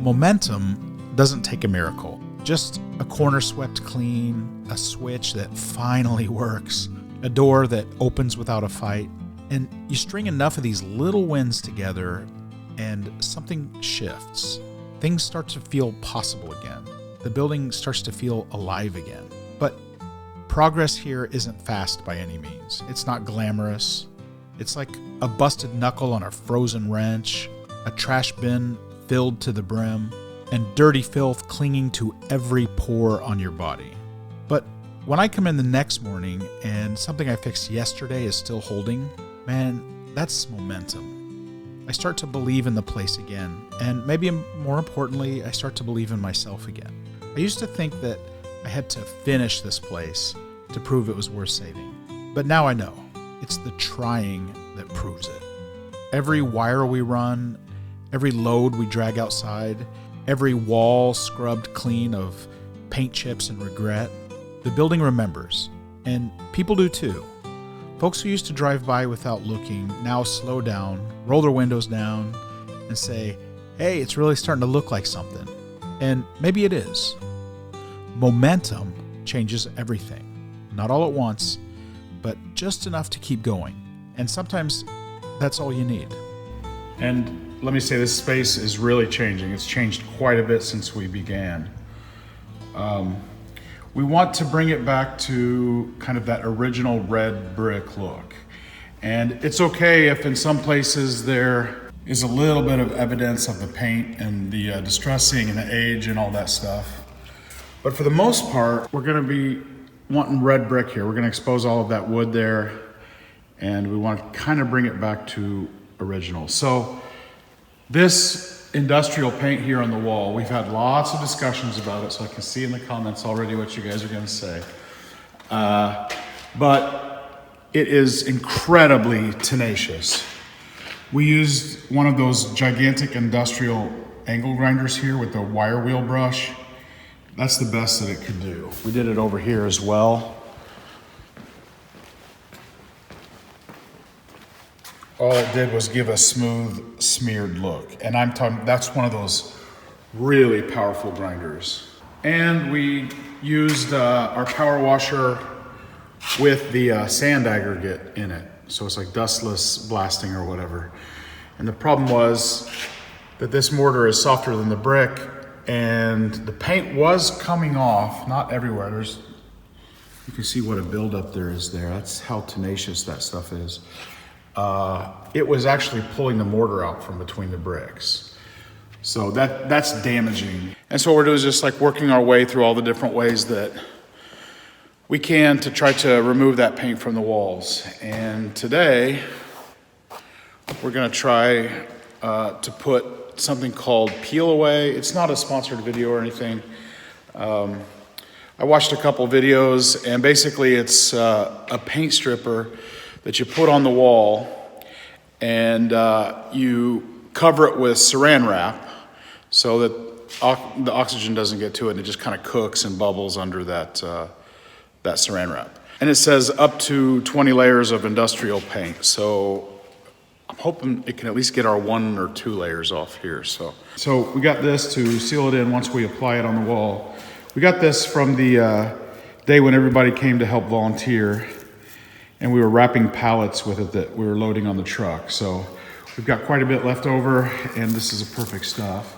Momentum doesn't take a miracle. Just a corner swept clean, a switch that finally works, a door that opens without a fight. And you string enough of these little wins together and something shifts. Things start to feel possible again. The building starts to feel alive again. But progress here isn't fast by any means. It's not glamorous. It's like a busted knuckle on a frozen wrench, a trash bin filled to the brim, and dirty filth clinging to every pore on your body. But when I come in the next morning and something I fixed yesterday is still holding, man, that's momentum. I start to believe in the place again, and maybe more importantly, I start to believe in myself again. I used to think that I had to finish this place to prove it was worth saving. But now I know. It's the trying that proves it. Every wire we run, every load we drag outside, every wall scrubbed clean of paint chips and regret, the building remembers. And people do too. Folks who used to drive by without looking now slow down, roll their windows down, and say, hey, it's really starting to look like something. And maybe it is. Momentum changes everything. Not all at once, but just enough to keep going. And sometimes that's all you need. And let me say, this space is really changing. It's changed quite a bit since we began. We want to bring it back to kind of that original red brick look. And it's okay if in some places there is a little bit of evidence of the paint and the distressing and the age and all that stuff. But for the most part, we're gonna be wanting red brick here. We're gonna expose all of that wood there, and we want to kind of bring it back to original. So this industrial paint here on the wall, we've had lots of discussions about it, so I can see in the comments already what you guys are gonna say. But it is incredibly tenacious. We used one of those gigantic industrial angle grinders here with the wire wheel brush. That's the best that it could do. We did it over here as well. All it did was give a smooth, smeared look. And I'm talking, that's one of those really powerful grinders. And we used our power washer with the sand aggregate in it. So it's like dustless blasting or whatever. And the problem was that this mortar is softer than the brick, and the paint was coming off, not everywhere. You can see what a buildup there is there. That's how tenacious that stuff is. It was actually pulling the mortar out from between the bricks. So that's damaging. And so what we're doing is just like working our way through all the different ways that we can to try to remove that paint from the walls. And today, we're gonna try to put something called Peel Away. It's not a sponsored video or anything. I watched a couple videos, and basically it's a paint stripper that you put on the wall, and you cover it with saran wrap so that the oxygen doesn't get to it, and it just kind of cooks and bubbles under that saran wrap. And it says up to 20 layers of industrial paint. So I'm hoping it can at least get our 1 or 2 layers off here. So we got this to seal it in once we apply it on the wall. We got this from the day when everybody came to help volunteer, and we were wrapping pallets with it that we were loading on the truck. So we've got quite a bit left over, and this is a perfect stuff.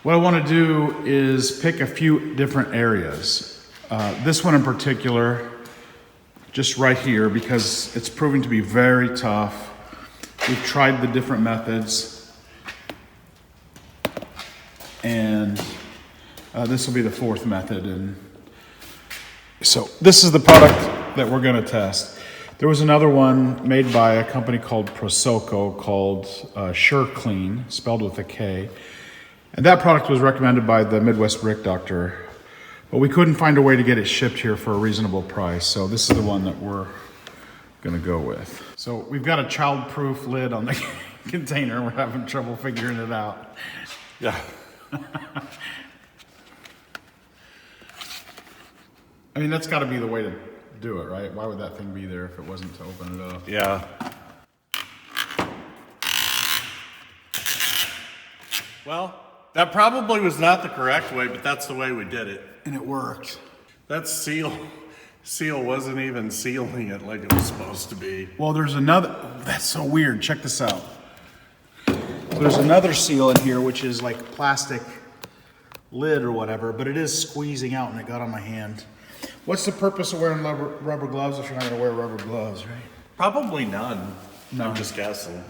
What I want to do is pick a few different areas. This one in particular, just right here, because it's proving to be very tough. We've tried the different methods, and this will be the 4th method. And so this is the product that we're going to test. There was another one made by a company called Prosoco called Sure Clean, spelled with a K. And that product was recommended by the Midwest Brick Doctor, but we couldn't find a way to get it shipped here for a reasonable price. So this is the one that we're gonna go with. So we've got a child-proof lid on the container. We're having trouble figuring it out. Yeah. I mean, that's gotta be the way to do it, right? Why would that thing be there if it wasn't to open it up? Yeah. Well, That probably was not the correct way, but that's the way we did it. And it worked. That seal wasn't even sealing it like it was supposed to be. Well, there's another, that's so weird. Check this out. There's another seal in here, which is like plastic lid or whatever, but it is squeezing out and it got on my hand. What's the purpose of wearing rubber gloves if you're not gonna wear rubber gloves, right? Probably none. No. I'm just guessing.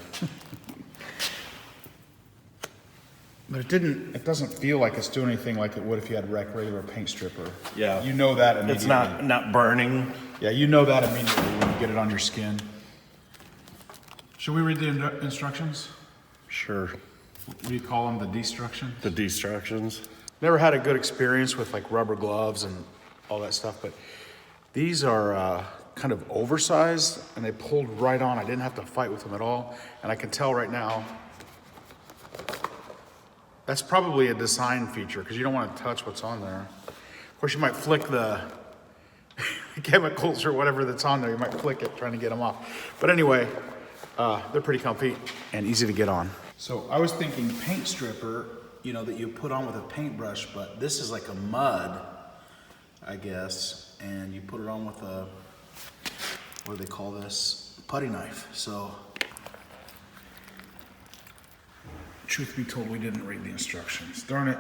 But it doesn't feel like it's doing anything like it would if you had a regular paint stripper. Yeah. You know that immediately. It's not burning. Yeah, you know that immediately when you get it on your skin. Should we read the instructions? Sure. What do you call them? The destruction? The destructions. Never had a good experience with like rubber gloves and all that stuff, but these are kind of oversized and they pulled right on. I didn't have to fight with them at all. And I can tell right now, that's probably a design feature because you don't want to touch what's on there. Of course, you might flick the chemicals or whatever that's on there. You might flick it trying to get them off. But anyway, they're pretty comfy and easy to get on. So I was thinking paint stripper, you know, that you put on with a paintbrush, but this is like a mud, I guess, and you put it on with a, what do they call this? Putty knife. So, truth be told, we didn't read the instructions. Darn it.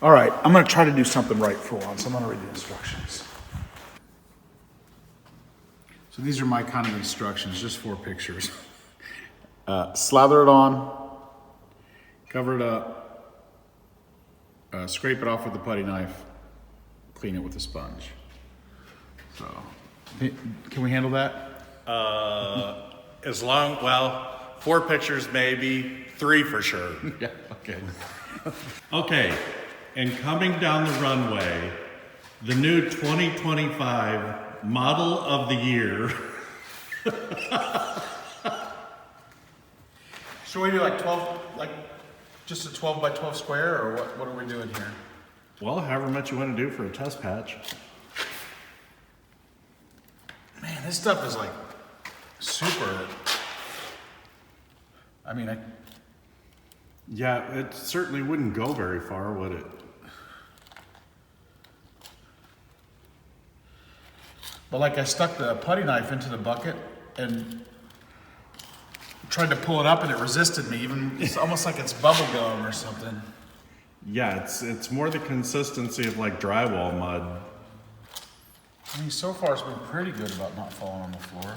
All right, I'm gonna try to do something right for once. I'm gonna read the instructions. So these are my kind of instructions, just 4 pictures. Slather it on, cover it up, scrape it off with a putty knife, clean it with a sponge. So, can we handle that? As long, well, 4 pictures maybe, 3 for sure. Yeah, okay. Okay, and coming down the runway, the new 2025 model of the year. Should we do like 12, like just a 12 by 12 square, or what are we doing here? Well, however much you want to do for a test patch. Man, this stuff is like super, I mean, Yeah, it certainly wouldn't go very far, would it? but like I stuck the putty knife into the bucket and tried to pull it up and it resisted me. Even it's almost like it's bubble gum or something. Yeah, it's more the consistency of like drywall mud. I mean, so far it's been pretty good about not falling on the floor.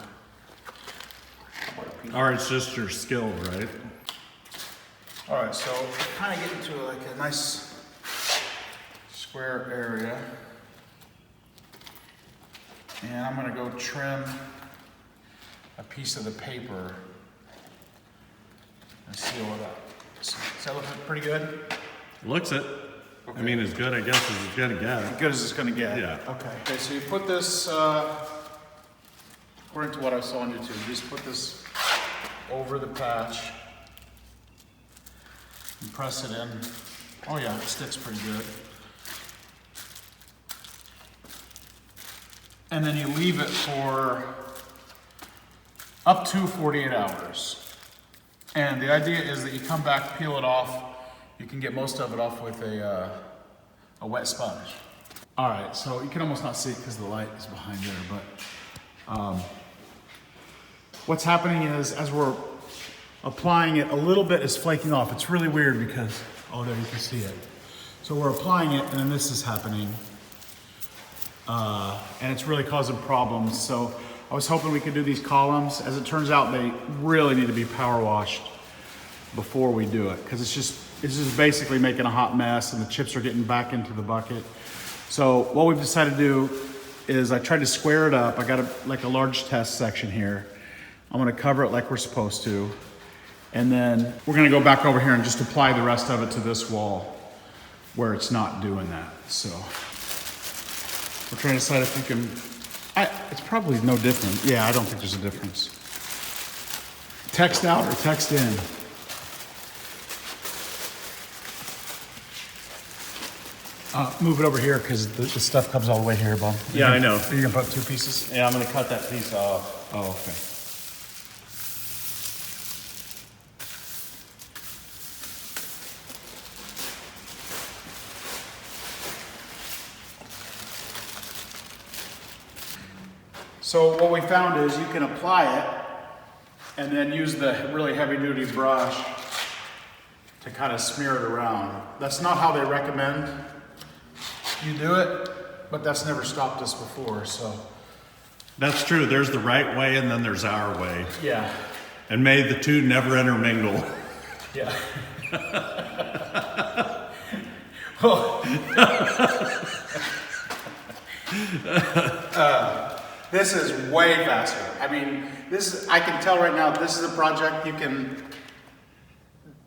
Or it's just your skill, right? All right, so kind of get into like a nice square area. And I'm gonna go trim a piece of the paper and seal it up. So, does that look pretty good? Looks it. Okay. I mean, as good, I guess, as it's gonna get. Good as it's gonna get. Yeah. Okay. Okay, so you put this, according to what I saw on YouTube, you just put this over the patch and press it in. Oh yeah, it sticks pretty good. And then you leave it for up to 48 hours. And the idea is that you come back, peel it off. You can get most of it off with a wet sponge. All right, so you can almost not see it because the light is behind there, but what's happening is as we're applying it, a little bit is flaking off. It's really weird because, oh, there you can see it. So we're applying it and then this is happening. And it's really causing problems. So I was hoping we could do these columns. As it turns out, they really need to be power washed before we do it, because it's just basically making a hot mess and the chips are getting back into the bucket. So what we've decided to do is I tried to square it up. I got like a large test section here. I'm gonna cover it like we're supposed to. And then we're gonna go back over here and just apply the rest of it to this wall where it's not doing that. So we're trying to decide if we can, it's probably no different. Yeah, I don't think there's a difference. Text out or text in? Move it over here because the stuff comes all the way here, Bob. Yeah, I know. Are you gonna put 2 pieces? Yeah, I'm gonna cut that piece off. Oh, okay. So what we found is you can apply it and then use the really heavy duty brush to kind of smear it around. That's not how they recommend you do it, but that's never stopped us before, so. That's true. There's the right way and then there's our way. Yeah. And may the two never intermingle. Yeah. Well, this is way faster. I mean, I can tell right now, this is a project you can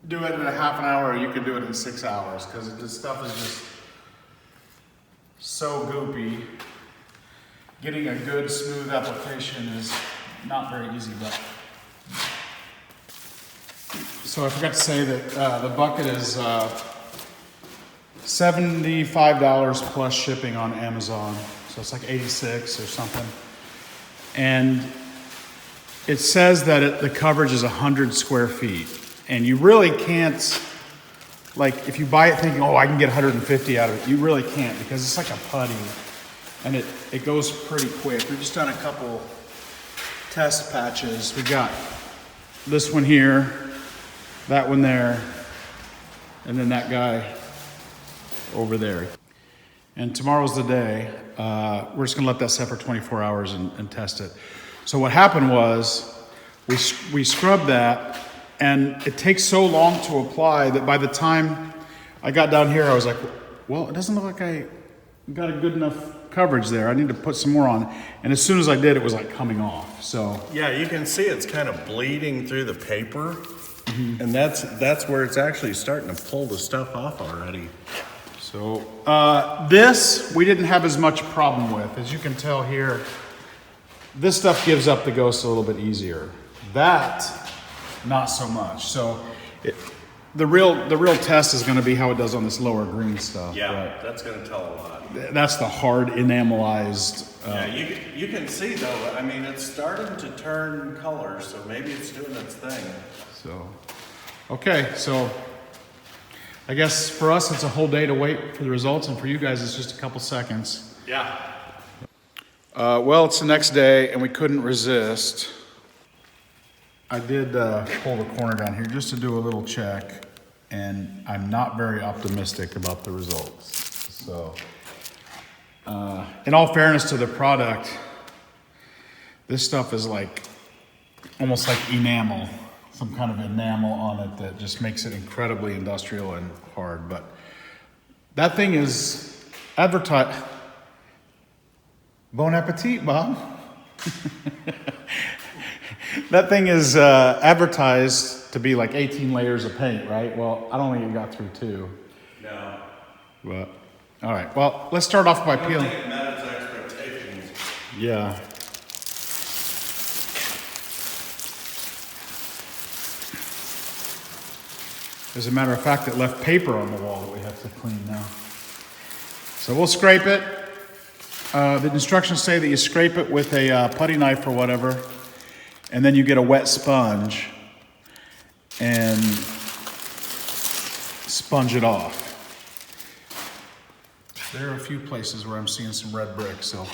do it in a half an hour or you can do it in 6 hours because this stuff is just so goopy. Getting a good smooth application is not very easy, but. So I forgot to say that the bucket is $75 plus shipping on Amazon. So it's like 86 or something. And it says that the coverage is 100 square feet. And you really can't, like if you buy it thinking, oh, I can get 150 out of it, you really can't because it's like a putty. And it goes pretty quick. We've just done a couple test patches. We got this one here, that one there, and then that guy over there. And tomorrow's the day. We're just gonna let that set for 24 hours and test it. So what happened was we scrubbed that and it takes so long to apply that by the time I got down here, I was like, well, it doesn't look like I got a good enough coverage there. I need to put some more on. And as soon as I did, it was like coming off. So yeah, you can see it's kind of bleeding through the paper. Mm-hmm. And that's where it's actually starting to pull the stuff off already. So this we didn't have as much problem with. As you can tell here, this stuff gives up the ghost a little bit easier. That, not so much. So the real test is going to be how it does on this lower green stuff. Yeah, that's going to tell a lot. That's the hard enamelized. Yeah, you can see though. I mean, it's starting to turn color, so maybe it's doing its thing. So, okay, so I guess for us it's a whole day to wait for the results, and for you guys it's just a couple seconds. Yeah. Well, it's the next day, and we couldn't resist. I did pull the corner down here just to do a little check, and I'm not very optimistic about the results. So, in all fairness to the product, this stuff is like almost like enamel, some kind of enamel on it that just makes it incredibly industrial and hard. But that thing is advertised. Bon appetit, Bob. That thing is advertised to be like 18 layers of paint, right? Well, I don't think it got through 2. No. But all right. Well, let's start off by peeling. I don't think it met its expectations. Yeah. As a matter of fact, it left paper on the wall that we have to clean now. So we'll scrape it. The instructions say that you scrape it with a putty knife or whatever, and then you get a wet sponge and sponge it off. There are a few places where I'm seeing some red bricks, so.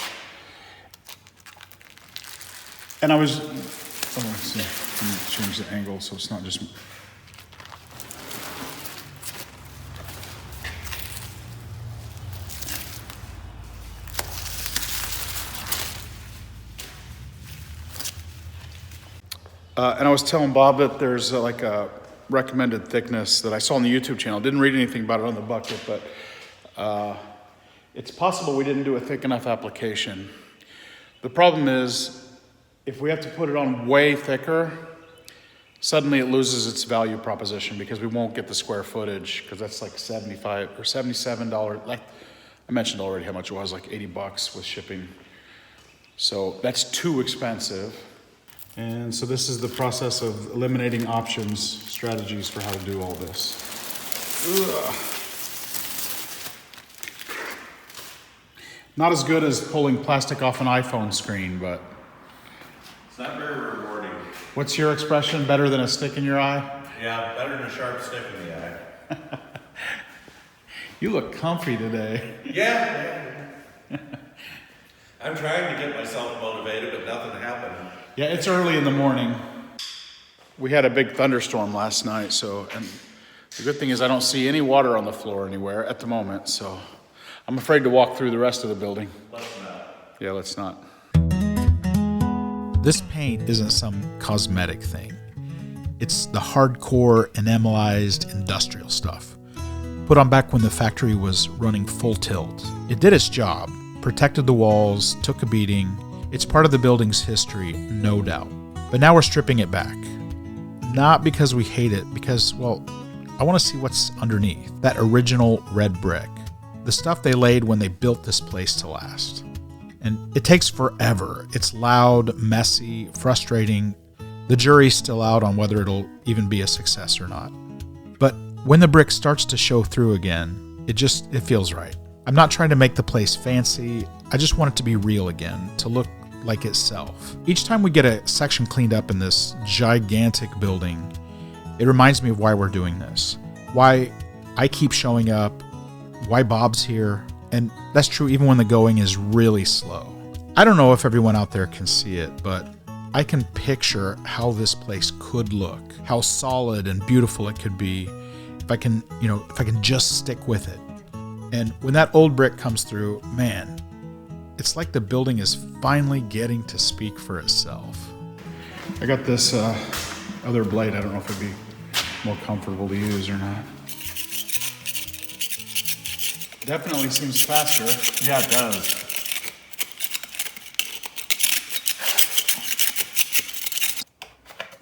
And I was, let's see, let me change the angle so it's not just. And I was telling Bob that there's like a recommended thickness that I saw on the YouTube channel. Didn't read anything about it on the bucket, but it's possible we didn't do a thick enough application. The problem is, if we have to put it on way thicker, suddenly it loses its value proposition because we won't get the square footage, because that's like $75 or $77. Like I mentioned already how much it was, like $80 with shipping. So that's too expensive. And so this is the process of eliminating options, strategies for how to do all this. Ugh. Not as good as pulling plastic off an iPhone screen, but. It's not very rewarding. What's your expression? Better than a stick in your eye? Yeah, better than a sharp stick in the eye. You look comfy today. Yeah. I'm trying to get myself motivated, but nothing happened. Yeah, it's early in the morning. We had a big thunderstorm last night, and the good thing is I don't see any water on the floor anywhere at the moment, so I'm afraid to walk through the rest of the building. Let's not. Yeah, let's not. This paint isn't some cosmetic thing. It's the hardcore, enamelized industrial stuff. Put on back when the factory was running full tilt. It did its job, protected the walls, took a beating. It's part of the building's history, no doubt. But now we're stripping it back. Not because we hate it, because, well, I want to see what's underneath. That original red brick. The stuff they laid when they built this place to last. And it takes forever. It's loud, messy, frustrating. The jury's still out on whether it'll even be a success or not. But when the brick starts to show through again, it feels right. I'm not trying to make the place fancy. I just want it to be real again, to look like itself. Each time we get a section cleaned up in this gigantic building, it reminds me of why we're doing this. Why I keep showing up, why Bob's here, and that's true even when the going is really slow. I don't know if everyone out there can see it, but I can picture how this place could look, how solid and beautiful it could be if I can just stick with it. And when that old brick comes through, man, it's like the building is finally getting to speak for itself. I got this other blade. I don't know if it'd be more comfortable to use or not. Definitely seems faster. Yeah, it does.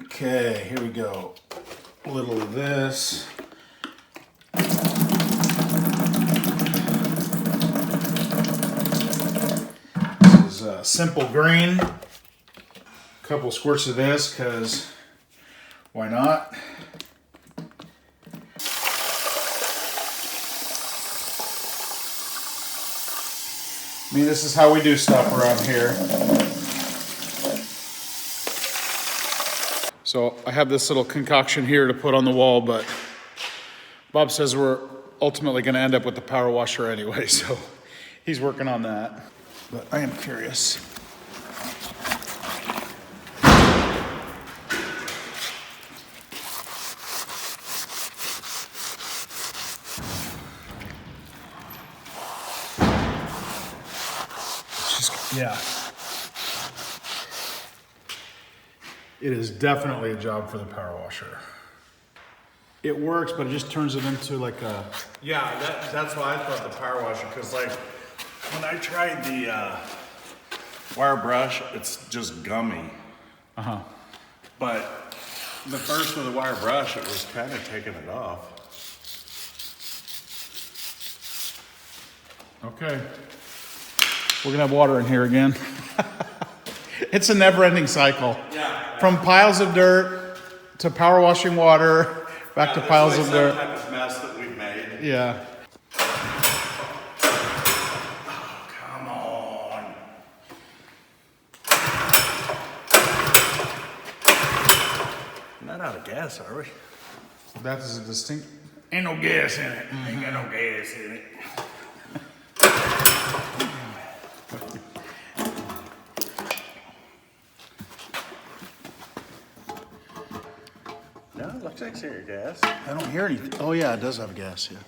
Okay, here we go. A little of this. This is simple green. A couple squirts of this, because why not? I mean, this is how we do stuff around here. So I have this little concoction here to put on the wall, but Bob says we're ultimately going to end up with the power washer anyway, so he's working on that. But I am curious. Yeah. It is definitely a job for the power washer. It works, but it just turns it into like a... Yeah, that's why I thought the power washer, because like when I tried the wire brush, it's just gummy. Uh-huh. But the first with the wire brush, it was kind of taking it off. Okay. We're gonna have water in here again. It's a never-ending cycle. Yeah. From piles of dirt to power washing water, back to piles of dirt. Some type of mess that we've made. Yeah. Oh, come on. Not out of gas, are we? That is a distinct... Ain't no gas in it. Ain't got no gas in it. No, it looks like serious gas. I don't hear anything. Oh yeah, it does have gas, yeah.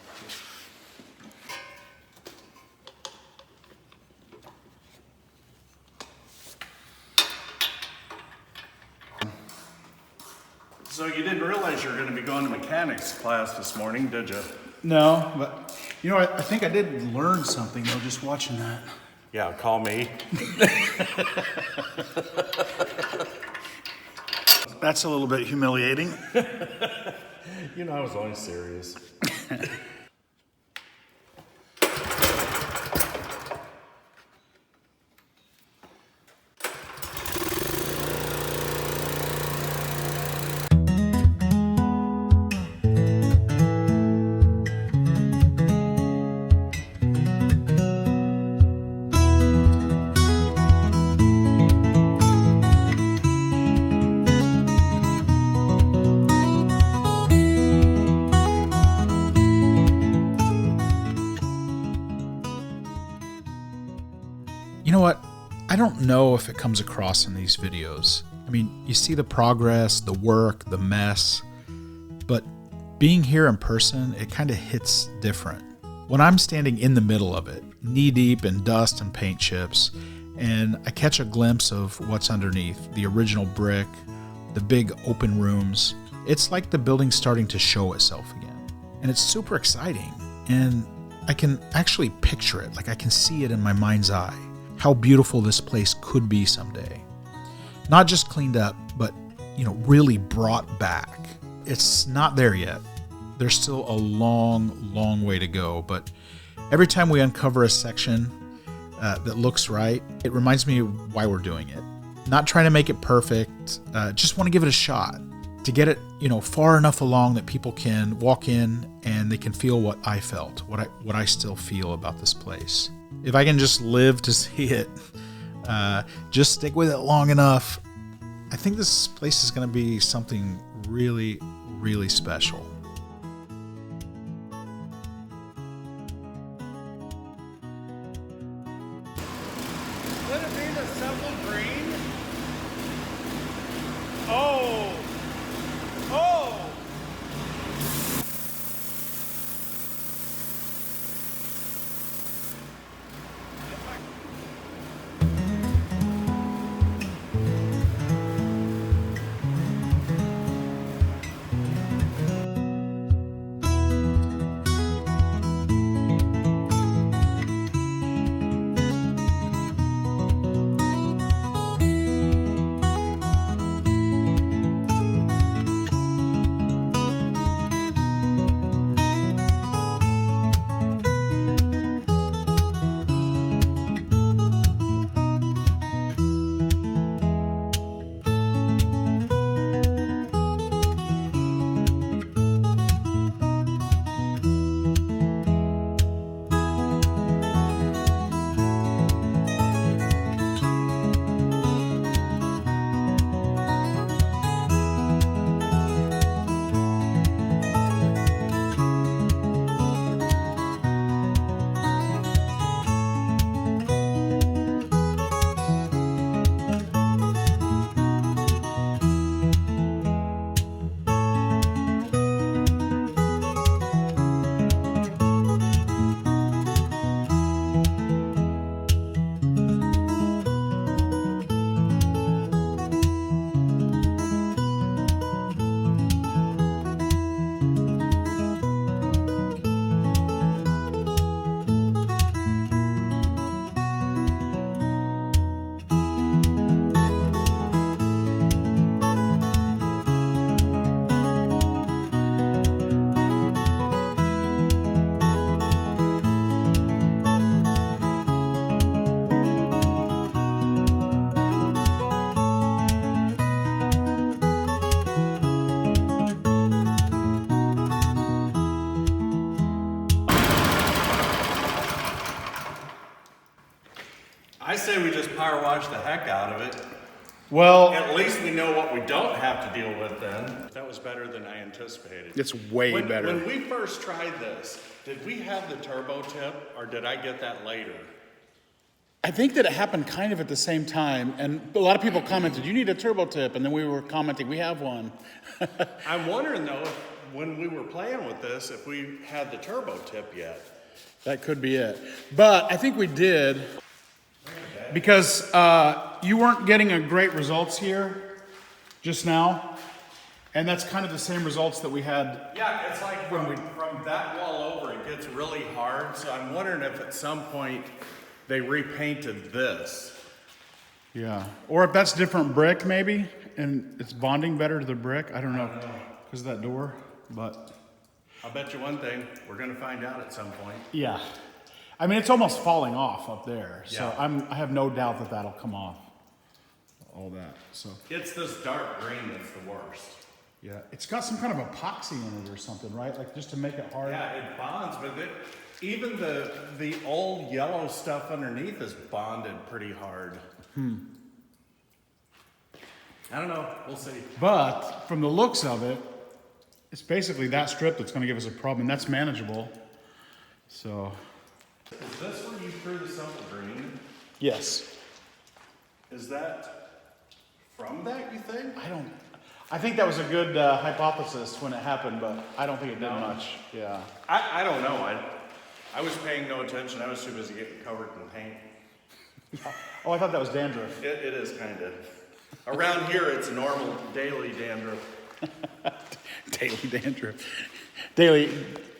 So you didn't realize you were going to be going to mechanics class this morning, did you? No, but you know, I think I did learn something though, just watching that. Yeah, call me. That's a little bit humiliating. You know, I was always serious. don't know if it comes across in these videos. I mean, you see the progress, the work, the mess, but being here in person, it kind of hits different. When I'm standing in the middle of it, knee deep in dust and paint chips, and I catch a glimpse of what's underneath, the original brick, the big open rooms, it's like the building's starting to show itself again. And it's super exciting. And I can actually picture it, like I can see it in my mind's eye, how beautiful this place could be someday. Not just cleaned up, but, really brought back. It's not there yet. There's still a long, long way to go, but every time we uncover a section that looks right, it reminds me of why we're doing it. Not trying to make it perfect, just want to give it a shot. To get it, far enough along that people can walk in and they can feel what I felt, what I still feel about this place. If I can just live to see it, just stick with it long enough, I think this place is going to be something really, really special. Could it be the simple green? Oh! Oh! I say we just power wash the heck out of it. Well, At least we know what we don't have to deal with then. That was better than I anticipated. it's way better. When we first tried this, did we have the turbo tip or did I get that later? I think that it happened kind of at the same time, and a lot of people commented, you need a turbo tip, and then we were commenting, we have one. I'm wondering though, if, when we were playing with this, if we had the turbo tip yet. That could be it. But I think we did, because you weren't getting a great results here just now, and that's kind of the same results that we had. Yeah, it's like from that wall over, it gets really hard. So I'm wondering if at some point they repainted this. Yeah, or if that's different brick maybe, and it's bonding better to the brick. I don't know, because of that door, but. I'll bet you one thing, we're gonna find out at some point. Yeah. I mean, it's almost falling off up there, so Yeah. I have no doubt that that'll come off. All that, so. It's this dark green that's the worst. Yeah, it's got some kind of epoxy in it or something, right? Like just to make it hard. Yeah, it bonds, but even the old yellow stuff underneath is bonded pretty hard. I don't know, we'll see. But from the looks of it, it's basically that strip that's gonna give us a problem, and that's manageable. So. Is this where you threw the simple green? Yes. Is that from that, you think? I think that was a good hypothesis when it happened, but I don't think it did much. Yeah. I don't know. I was paying no attention. I was too busy getting covered in paint. Oh, I thought that was dandruff. It is kind of. Around here, it's normal daily dandruff. Daily dandruff. Daily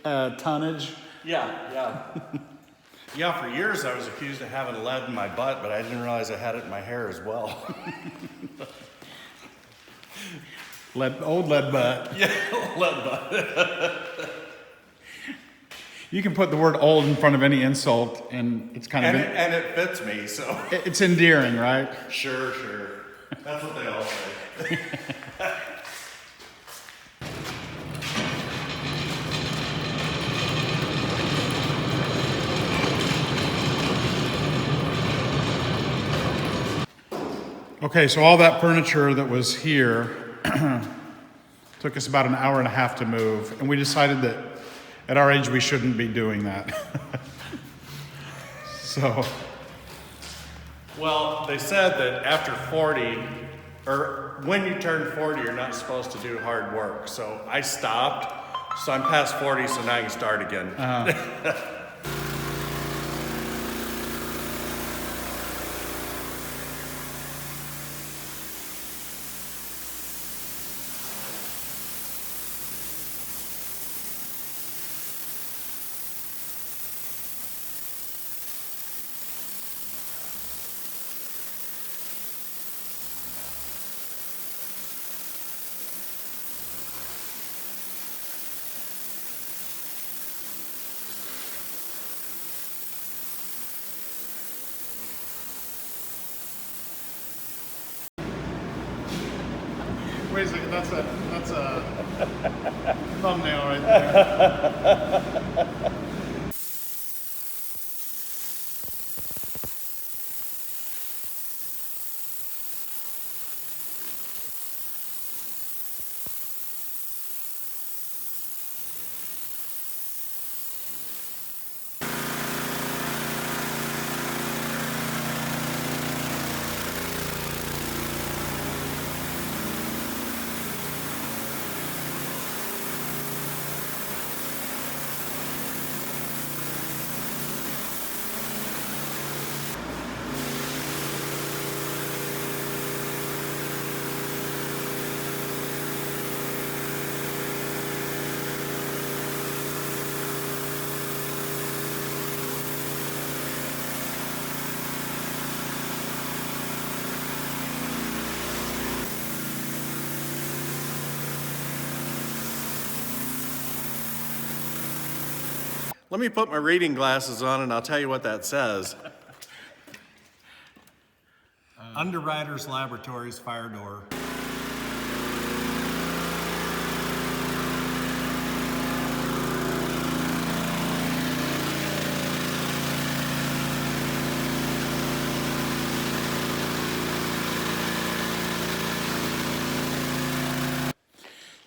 tonnage. Yeah. Yeah, for years I was accused of having lead in my butt, but I didn't realize I had it in my hair as well. Old lead butt. Yeah, lead butt. You can put the word old in front of any insult, and it's kind of... And it fits me, so... It's endearing, right? Sure. That's what they all say. Okay, so all that furniture that was here took us about an hour and a half to move, and we decided that at our age we shouldn't be doing that. So... Well, they said that after 40, or when you turn 40, you're not supposed to do hard work. So I stopped. So I'm past 40, so now I can start again. Wait a second, that's a thumbnail right there. Let me put my reading glasses on and I'll tell you what that says. Underwriters Laboratories fire door.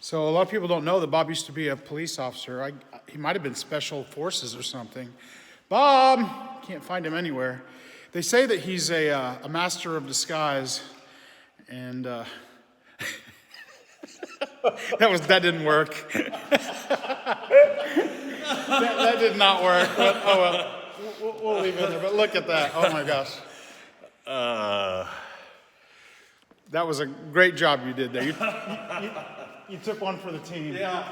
So a lot of people don't know that Bob used to be a police officer. He might have been special forces or something. Bob! Can't find him anywhere. They say that he's a master of disguise, and that didn't work. that did not work. But, oh well, we'll leave it there. But look at that. Oh my gosh. That was a great job you did there. You took one for the team. Yeah.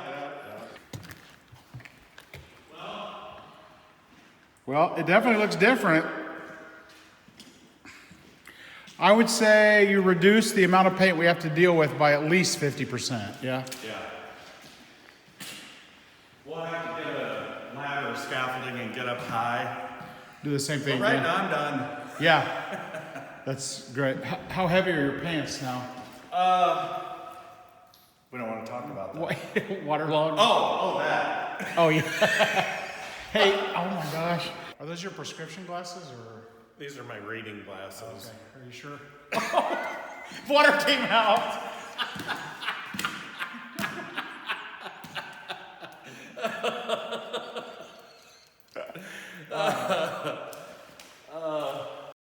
Well, it definitely looks different. I would say you reduce the amount of paint we have to deal with by at least 50%, yeah? Yeah. We'll have to get a ladder of scaffolding and get up high. Do the same thing. But right again. now I'm done. Yeah, that's great. How heavy are your pants now? We don't want to talk about that. Waterlogged? Oh, that. Oh, yeah. Hey, oh my gosh. Are those your prescription glasses or? These are my reading glasses. Okay, are you sure? Water came out.